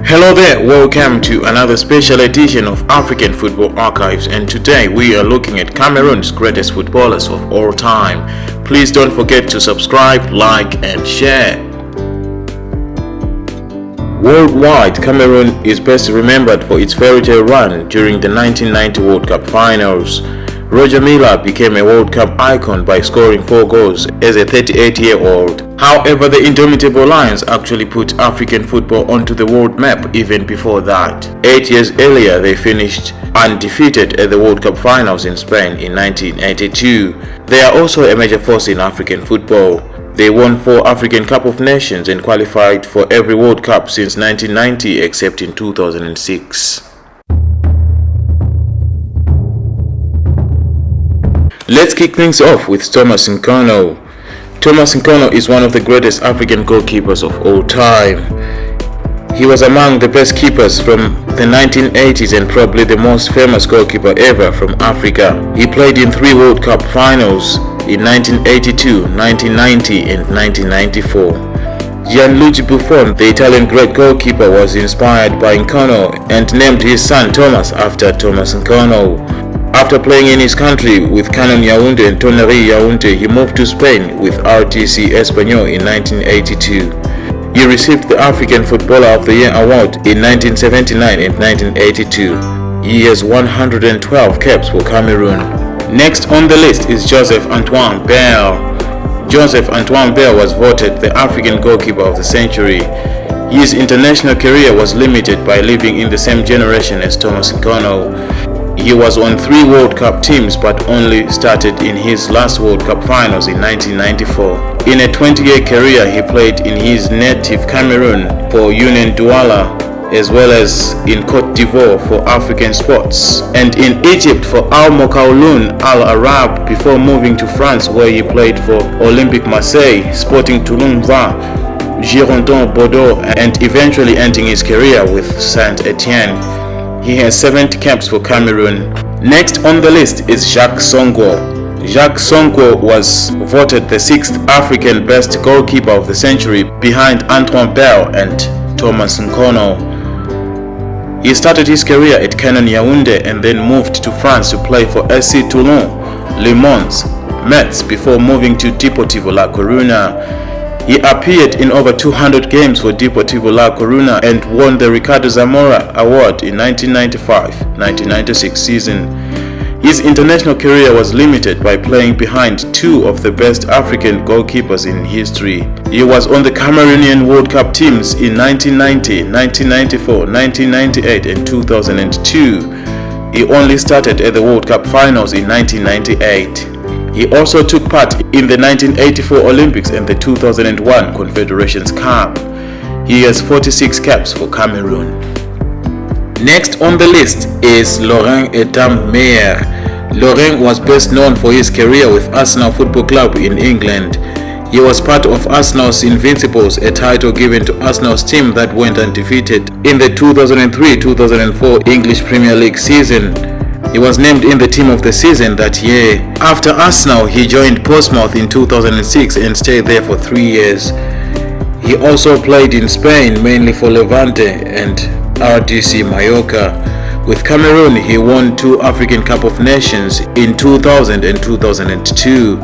Hello there, welcome to another special edition of African Football Archives, and today we are looking at Cameroon's greatest footballers of all time. Please don't forget to subscribe, like and share. Worldwide, Cameroon is best remembered for its fairytale run during the 1990 World Cup finals. Roger Milla became a World Cup icon by scoring 4 goals as a 38-year-old. However, the Indomitable Lions actually put African football onto the world map even before that. 8 years earlier, they finished undefeated at the World Cup finals in Spain in 1982. They are also a major force in African football. They won 4 African Cup of Nations and qualified for every World Cup since 1990 except in 2006. Let's kick things off with Thomas Nkono. Thomas Nkono is one of the greatest African goalkeepers of all time. He was among the best keepers from the 1980s and probably the most famous goalkeeper ever from Africa. He played in 3 World Cup finals in 1982, 1990 and 1994. Gianluigi Buffon, the Italian great goalkeeper, was inspired by Nkono and named his son Thomas after Thomas Nkono. After playing in his country with Canon Yaoundé and Tonnery Yaoundé, he moved to Spain with RTC Espanyol in 1982. He received the African Footballer of the Year award in 1979 and 1982. He has 112 caps for Cameroon. Next on the list is Joseph Antoine Bell. Joseph Antoine Bell was voted the African goalkeeper of the century. His international career was limited by living in the same generation as Thomas Nkono. He was on 3 World Cup teams but only started in his last World Cup finals in 1994. In a 20-year career, he played in his native Cameroon for Union Douala, as well as in Côte d'Ivoire for African Sports, and in Egypt for Al Mokaoloun Al Arab before moving to France, where he played for Olympique Marseille, Sporting Toulon, Girondins Bordeaux, and eventually ending his career with Saint-Etienne. He has 70 caps for Cameroon. Next on the list is Jacques Sonko. Jacques Sonko was voted the 6th African best goalkeeper of the century behind Antoine Bell and Thomas Nkono. He started his career at Canon Yaoundé and then moved to France to play for SC Toulon, Le Mans, Metz before moving to Deportivo La Coruna. He appeared in over 200 games for Deportivo La Coruna and won the Ricardo Zamora Award in 1995-1996 season. His international career was limited by playing behind 2 of the best African goalkeepers in history. He was on the Cameroonian World Cup teams in 1990, 1994, 1998 and 2002. He only started at the World Cup finals in 1998. He also took part in the 1984 Olympics and the 2001 Confederations Cup. He has 46 caps for Cameroon. Next on the list is Laurent Etam-Meyer. Laurent was best known for his career with Arsenal Football Club in England. He was part of Arsenal's Invincibles, a title given to Arsenal's team that went undefeated in the 2003-2004 English Premier League season. He was named in the team of the season that year. After Arsenal, he joined Portsmouth in 2006 and stayed there for 3 years. He also played in Spain, mainly for Levante and RDC Mallorca. With Cameroon, he won 2 African Cup of Nations in 2000 and 2002.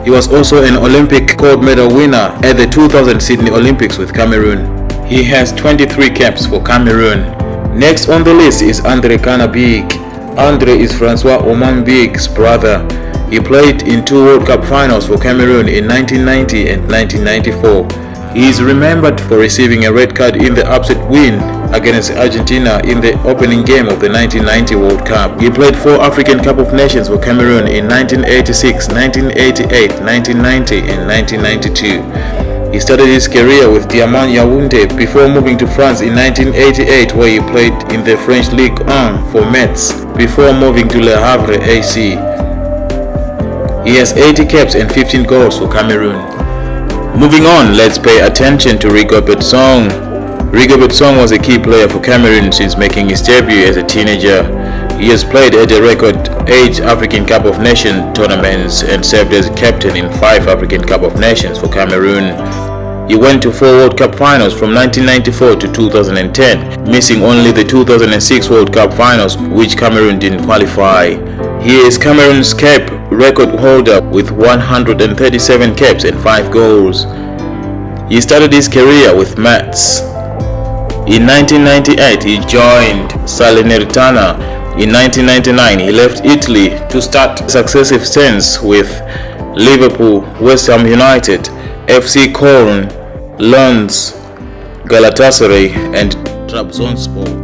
He was also an Olympic gold medal winner at the 2000 Sydney Olympics with Cameroon. He has 23 caps for Cameroon. Next on the list is Andre Kanabik. Andre is Francois Omambik's brother. He played in 2 World Cup finals for Cameroon in 1990 and 1994. He is remembered for receiving a red card in the upset win against Argentina in the opening game of the 1990 World Cup. He played 4 African Cup of Nations for Cameroon in 1986, 1988, 1990 and 1992. He started his career with Diamant Yaoundé before moving to France in 1988, where he played in the French Ligue 1 for Metz before moving to Le Havre AC. He has 80 caps and 15 goals for Cameroon. Moving on, let's pay attention to Rigobert Song. Rigobert Song was a key player for Cameroon since making his debut as a teenager. He has played at a record 8 African Cup of Nations tournaments and served as captain in 5 African Cup of Nations for Cameroon. He went to 4 World Cup finals from 1994 to 2010, missing only the 2006 World Cup finals, which Cameroon didn't qualify. He is Cameroon's cap record holder with 137 caps and 5 goals. He started his career with Metz. In 1998, he joined Salernitana. In 1999, he left Italy to start successive stints with Liverpool, West Ham United, FC Köln, Lens, Galatasaray and Trabzonspor.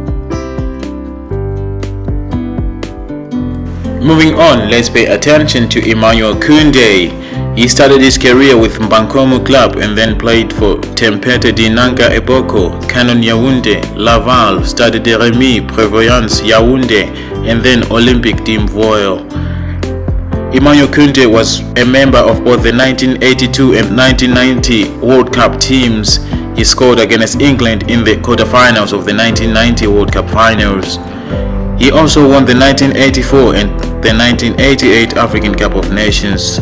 Moving on, let's pay attention to Emmanuel Koundé. He started his career with Mbankomo Club and then played for Tempete di Nanga Eboko, Canon Yaoundé, Laval, Stade de Remy, Prévoyance Yaoundé and then Olympique de Mvoyo. Emmanuel Koundé was a member of both the 1982 and 1990 World Cup teams. He scored against England in the quarterfinals of the 1990 World Cup finals. He also won the 1984 and the 1988 African Cup of Nations.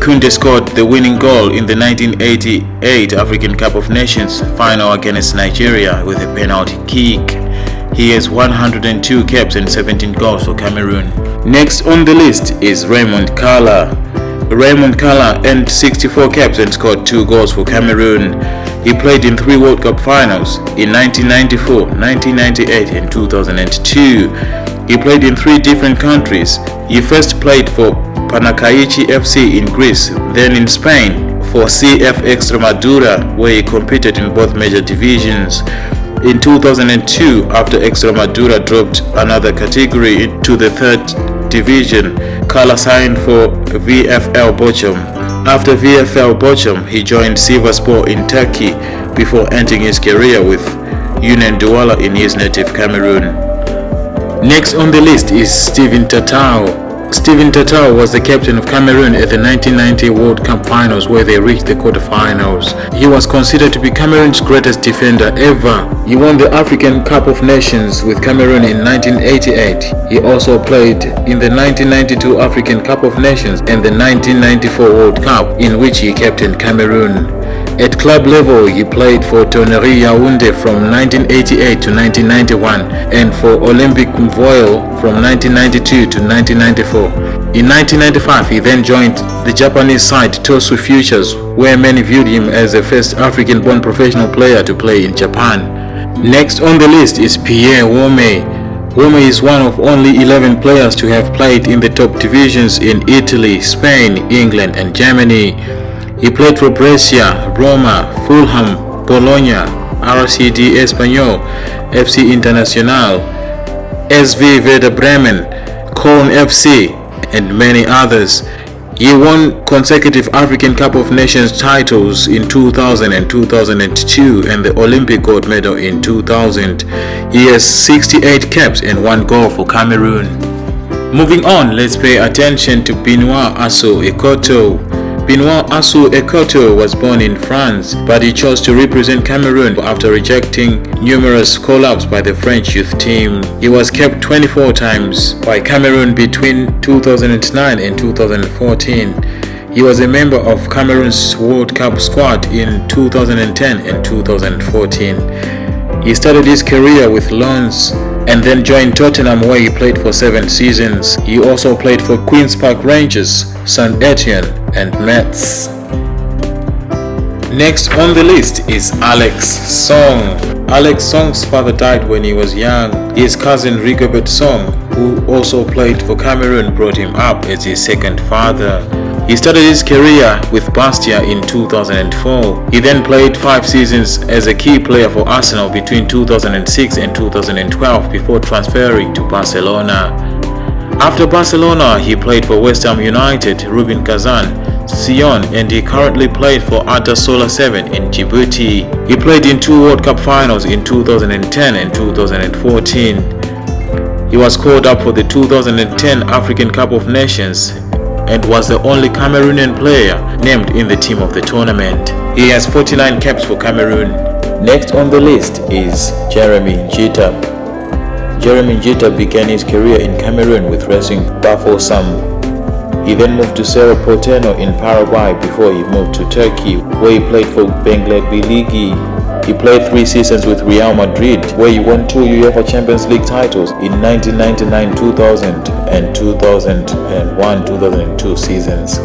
Koundé scored the winning goal in the 1988 African Cup of Nations final against Nigeria with a penalty kick. He has 102 caps and 17 goals for Cameroon. Next on the list is Raymond Kala. Raymond Kala earned 64 caps and scored 2 goals for Cameroon. He played in 3 World Cup finals in 1994, 1998 and 2002. He played in 3 different countries. He first played for Panakaichi FC in Greece, then in Spain for CF Extremadura, where he competed in both major divisions. In 2002, after Extremadura dropped another category to the 3rd division, Kala signed for VfL Bochum. After VfL Bochum, he joined Sivasspor in Turkey before ending his career with Union Douala in his native Cameroon. Next on the list is Steven Tatao. Steven Tatao was the captain of Cameroon at the 1990 World Cup finals, where they reached the quarterfinals. He was considered to be Cameroon's greatest defender ever. He won the African Cup of Nations with Cameroon in 1988. He also played in the 1992 African Cup of Nations and the 1994 World Cup, in which he captained Cameroon. At club level, he played for Tonnerie Yaoundé from 1988 to 1991 and for Olympique Mvoyo from 1992 to 1994. In 1995, he then joined the Japanese side Tosu Futures, where many viewed him as the first African-born professional player to play in Japan. Next on the list is Pierre Wome. Wome is one of only 11 players to have played in the top divisions in Italy, Spain, England and Germany. He played for Brescia, Roma, Fulham, Bologna, RCD Espanyol, FC Internacional, SV Werder Bremen, Köln FC, and many others. He won consecutive African Cup of Nations titles in 2000 and 2002 and the Olympic gold medal in 2000. He has 68 caps and 1 goal for Cameroon. Moving on, let's pay attention to Benoit Assou Ekoto. Benoit Assou Ekoto was born in France, but he chose to represent Cameroon after rejecting numerous call-ups by the French youth team. He was capped 24 times by Cameroon between 2009 and 2014. He was a member of Cameroon's World Cup squad in 2010 and 2014. He started his career with Lens and then joined Tottenham, where he played for 7 seasons. He also played for Queen's Park Rangers, Saint Etienne and Metz. Next on the list is Alex Song. Alex Song's father died when he was young. His cousin Rigobert Song, who also played for Cameroon, brought him up as his second father. He started his career with Bastia in 2004. He then played 5 seasons as a key player for Arsenal between 2006 and 2012 before transferring to Barcelona. After Barcelona, he played for West Ham United, Rubin Kazan, Sion, and he currently played for Ada Sola 7 in Djibouti. He played in 2 World Cup finals in 2010 and 2014. He was called up for the 2010 African Cup of Nations and was the only Cameroonian player named in the team of the tournament. He has 49 caps for Cameroon. Next on the list is Jeremy Njita. Jeremy Njita began his career in Cameroon with Racing Bafoussam. He then moved to Cerro Porteño in Paraguay before he moved to Turkey, where he played for Bangladesh. He played 3 seasons with Real Madrid, where he won 2 UEFA Champions League titles in 1999-2000 and 2001-2002 seasons.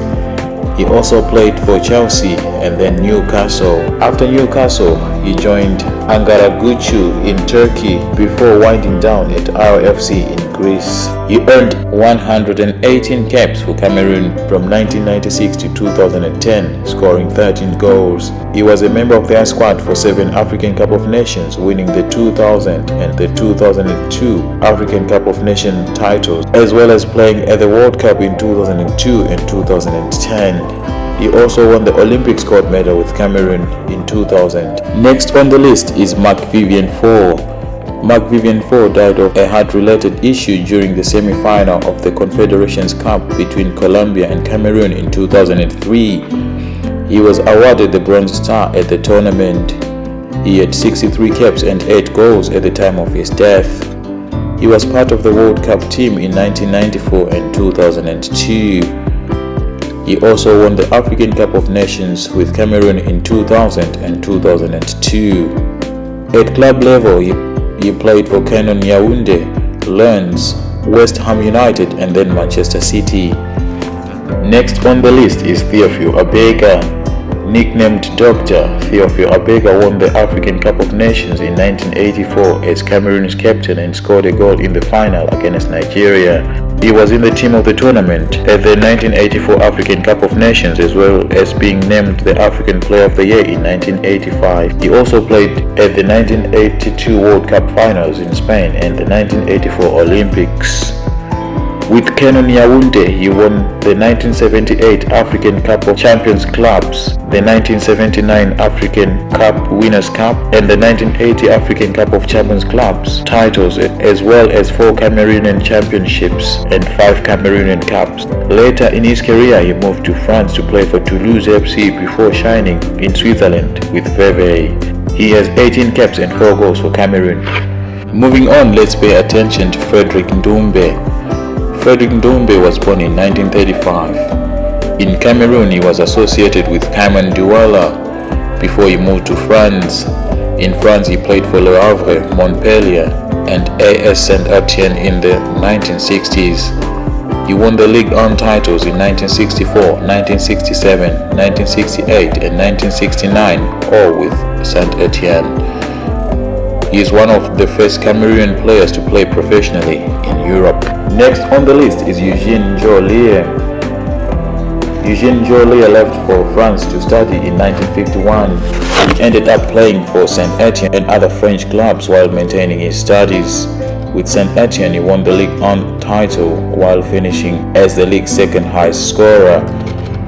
He also played for Chelsea and then Newcastle. After Newcastle, he joined Ankaragucu in Turkey before winding down at RFC in Greece. He earned 118 caps for Cameroon from 1996 to 2010, scoring 13 goals. He was a member of their squad for 7 African Cup of Nations, winning the 2000 and the 2002 African Cup of Nations titles, as well as playing at the World Cup in 2002 and 2010. He also won the Olympics gold medal with Cameroon in 2000. Next on the list is Marc Vivien Foé. Marc Vivien Foé died of a heart-related issue during the semi-final of the Confederations Cup between Colombia and Cameroon in 2003. He was awarded the Bronze Star at the tournament. He had 63 caps and 8 goals at the time of his death. He was part of the World Cup team in 1994 and 2002. He also won the African Cup of Nations with Cameroon in 2000 and 2002. At club level, he played for Canon Yaoundé, Lens, West Ham United and then Manchester City. Next on the list is Théophile Abega. Nicknamed Dr. Théophile Abega won the African Cup of Nations in 1984 as Cameroon's captain and scored a goal in the final against Nigeria. He was in the team of the tournament at the 1984 African Cup of Nations, as well as being named the African Player of the Year in 1985. He also played at the 1982 World Cup Finals in Spain and the 1984 Olympics. With Canon Yaoundé, he won the 1978 African Cup of Champions Clubs, the 1979 African Cup Winners' Cup, and the 1980 African Cup of Champions Clubs titles, as well as 4 Cameroonian championships and 5 Cameroonian Cups. Later in his career, he moved to France to play for Toulouse FC before shining in Switzerland with Vevey. He has 18 caps and 4 goals for Cameroon. Moving on, let's pay attention to Frédéric Doumbé. Frédéric Doumbé was born in 1935. In Cameroon, he was associated with Cameron Douala before he moved to France. In France, he played for Le Havre, Montpellier, and AS Saint-Etienne in the 1960s. He won the Ligue 1 titles in 1964, 1967, 1968, and 1969, all with Saint-Etienne. He is one of the first Cameroonian players to play professionally in Europe. Next on the list is Eugène Joly. Eugène Joly left for France to study in 1951. He ended up playing for Saint-Etienne and other French clubs while maintaining his studies. With Saint-Etienne, he won the Ligue 1 title while finishing as the league's second highest scorer.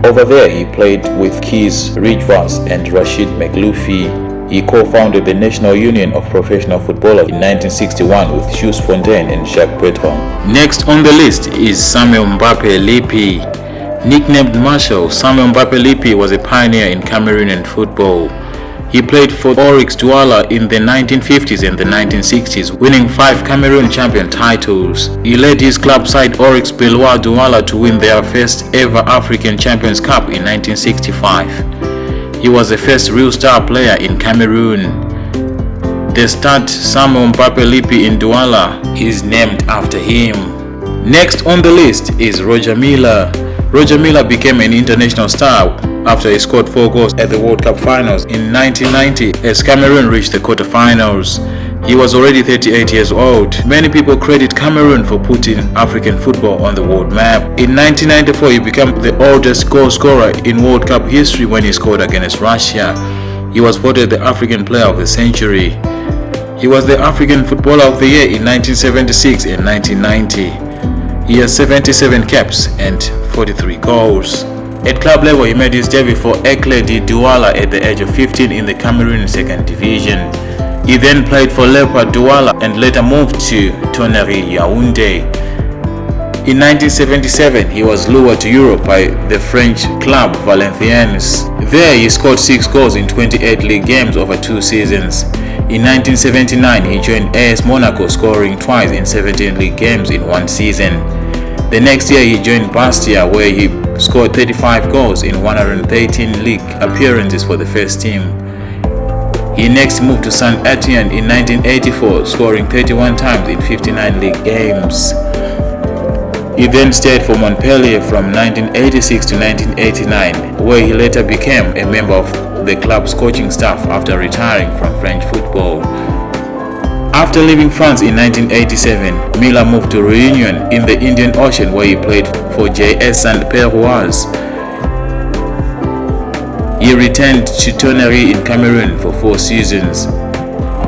Over there, he played with Kees Rijvas and Rachid Mekloufi. He co-founded the National Union of Professional Footballers in 1961 with Jules Fontaine and Jacques Bertrand. Next on the list is Samuel Mbappé Lippi. Nicknamed Marshall, Samuel Mbappé Lippi was a pioneer in Cameroonian football. He played for Oryx Douala in the 1950s and the 1960s, winning 5 Cameroon champion titles. He led his club side Oryx Bellois Douala to win their first ever African Champions Cup in 1965. He was the first real star player in Cameroon. The stud Samuel Mbappé Lippi in Douala is named after him. Next on the list is Roger Milla. Roger Milla became an international star after he scored 4 goals at the World Cup Finals in 1990 as Cameroon reached the quarterfinals. He was already 38 years old. Many people credit Cameroon for putting African football on the world map. In 1994, he became the oldest goal scorer in World Cup history when he scored against Russia. He was voted the African Player of the Century. He was the African Footballer of the Year in 1976 and 1990. He has 77 caps and 43 goals. At club level, he made his debut for Éclair de Douala at the age of 15 in the Cameroon 2nd Division. He then played for Leopard Douala and later moved to Tonnerre Yaoundé. In 1977, he was lured to Europe by the French club Valenciennes. There, he scored 6 goals in 28 league games over 2 seasons. In 1979, he joined AS Monaco, scoring twice in 17 league games in 1 season. The next year he joined Bastia, where he scored 35 goals in 113 league appearances for the first team. He next moved to Saint Etienne in 1984, scoring 31 times in 59 league games. He then stayed for Montpellier from 1986 to 1989, where he later became a member of the club's coaching staff after retiring from French football. After leaving France in 1987, Milla moved to Réunion in the Indian Ocean, where he played for JS Saint-Péroise. He returned to Tonnerre in Cameroon for 4 seasons.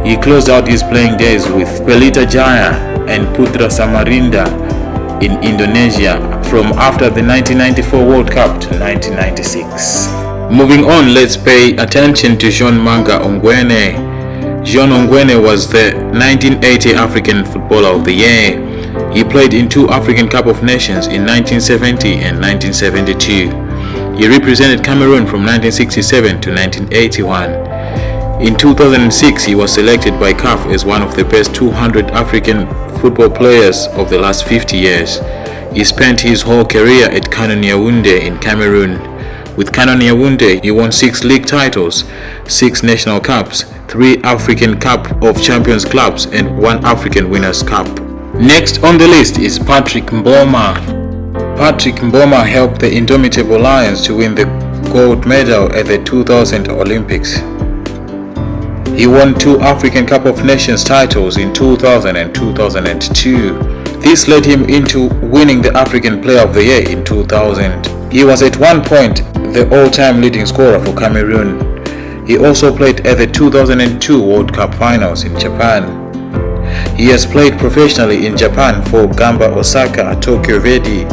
He closed out his playing days with Pelita Jaya and Putra Samarinda in Indonesia from after the 1994 World Cup to 1996. Moving on, let's pay attention to Jean Manga Ongwene. Jean Ongwene was the 1980 African Footballer of the Year. He played in 2 African Cup of Nations in 1970 and 1972. He represented Cameroon from 1967 to 1981. In 2006, he was selected by CAF as one of the best 200 African football players of the last 50 years. He spent his whole career at Cameroon Yaoundé in Cameroon. With Cameroon Yaoundé, he won 6 league titles, 6 national cups, 3 African Cup of Champions clubs, and 1 African Winners' Cup. Next on the list is Patrick Mboma. Patrick Mboma helped the Indomitable Lions to win the gold medal at the 2000 Olympics. He won 2 African Cup of Nations titles in 2000 and 2002. This led him into winning the African Player of the Year in 2000. He was at one point the all-time leading scorer for Cameroon. He also played at the 2002 World Cup Finals in Japan. He has played professionally in Japan for Gamba Osaka, Tokyo Verdy,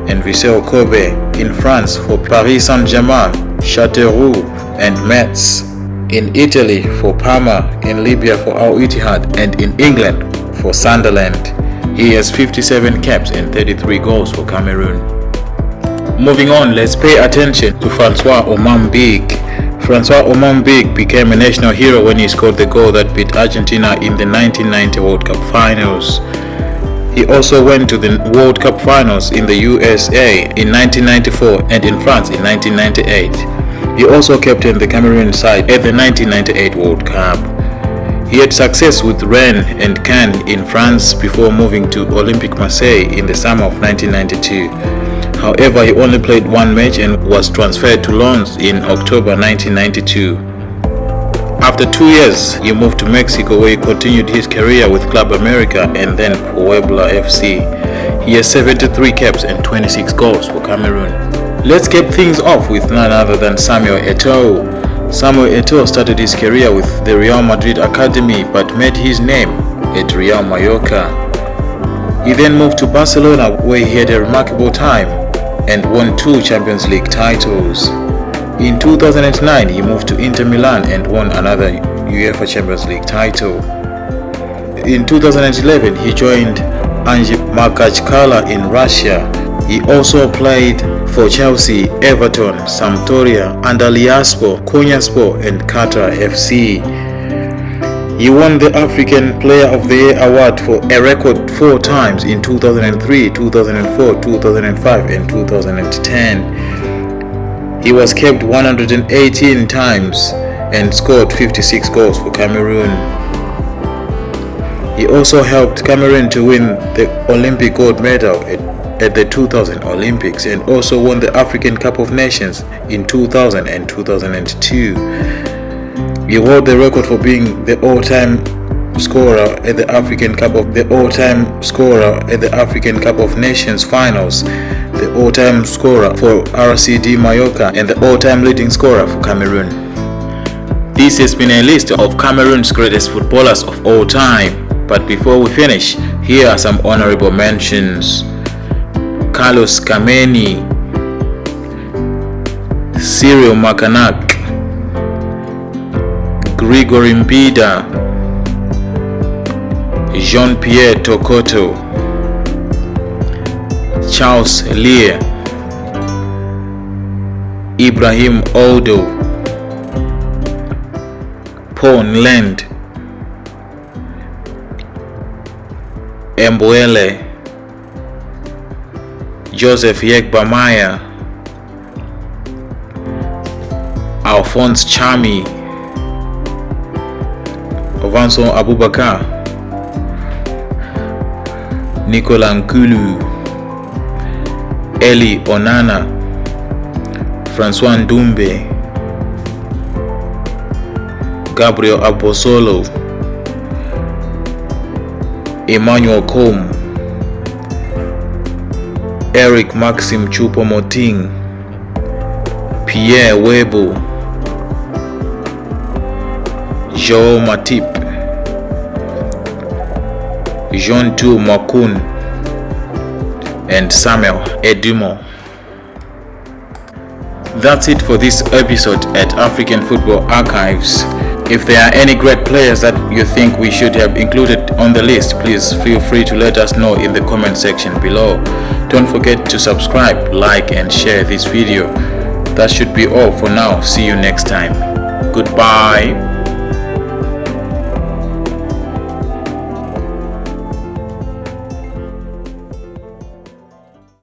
and Vissel Kobe, in France for Paris Saint-Germain, Châteauroux, and Metz, in Italy for Parma, in Libya for Al Ittihad, and in England for Sunderland. He has 57 caps and 33 goals for Cameroon. Moving on, let's pay attention to Francois Omambik. Francois Omambik became a national hero when he scored the goal that beat Argentina in the 1990 World Cup Finals. He also went to the World Cup Finals in the USA in 1994 and in France in 1998. He also captained the Cameroon side at the 1998 World Cup. He had success with Rennes and Cannes in France before moving to Olympique Marseille in the summer of 1992. However, he only played 1 match and was transferred to Lens in October 1992. After 2 years, he moved to Mexico, where he continued his career with Club America and then Puebla FC. He has 73 caps and 26 goals for Cameroon. Let's get things off with none other than Samuel Eto'o. Samuel Eto'o started his career with the Real Madrid Academy but made his name at Real Mallorca. He then moved to Barcelona, where he had a remarkable time and won 2 Champions League titles. In 2009, he moved to Inter Milan and won another UEFA Champions League title. In 2011, he joined Anzhi Makachkala in Russia. He also played for Chelsea, Everton, Sampdoria, Antalyaspor, Konyaspor, and Qatar FC. He won the African Player of the Year award for a record 4 times in 2003, 2004, 2005, and 2010. He was capped 118 times and scored 56 goals for Cameroon. He also helped Cameroon to win the Olympic gold medal at the 2000 Olympics and also won the African Cup of Nations in 2000 and 2002. He held the record for being the all-time scorer at the African Cup of Nations finals, the all-time scorer for RCD Mallorca, and the all-time leading scorer for Cameroon. This has been a list of Cameroon's greatest footballers of all time. But before we finish, here are some honorable mentions. Carlos Kameni, Cyril Makanak, Gregory Mbida, Jean-Pierre Tokoto, Charles Lear, Ibrahim Odo, Paul Nlend, Mbwele, Joseph Yegbamaya, Alphonse Chami, Ovanson Abubakar, Nicolas Nkulu, Eli Onana, Francois Ndumbe, Gabriel Abosolo, Emmanuel Combe, Eric Maxim Choupo-Moting, Pierre Webo, Joe Matip, Jean-Tu Makun, and Samuel Edumo. That's it for this episode at African Football Archives. If there are any great players that you think we should have included on the list, please feel free to let us know in the comment section below. Don't forget to subscribe, like, and share this video. That should be all for now. See you next time. Goodbye.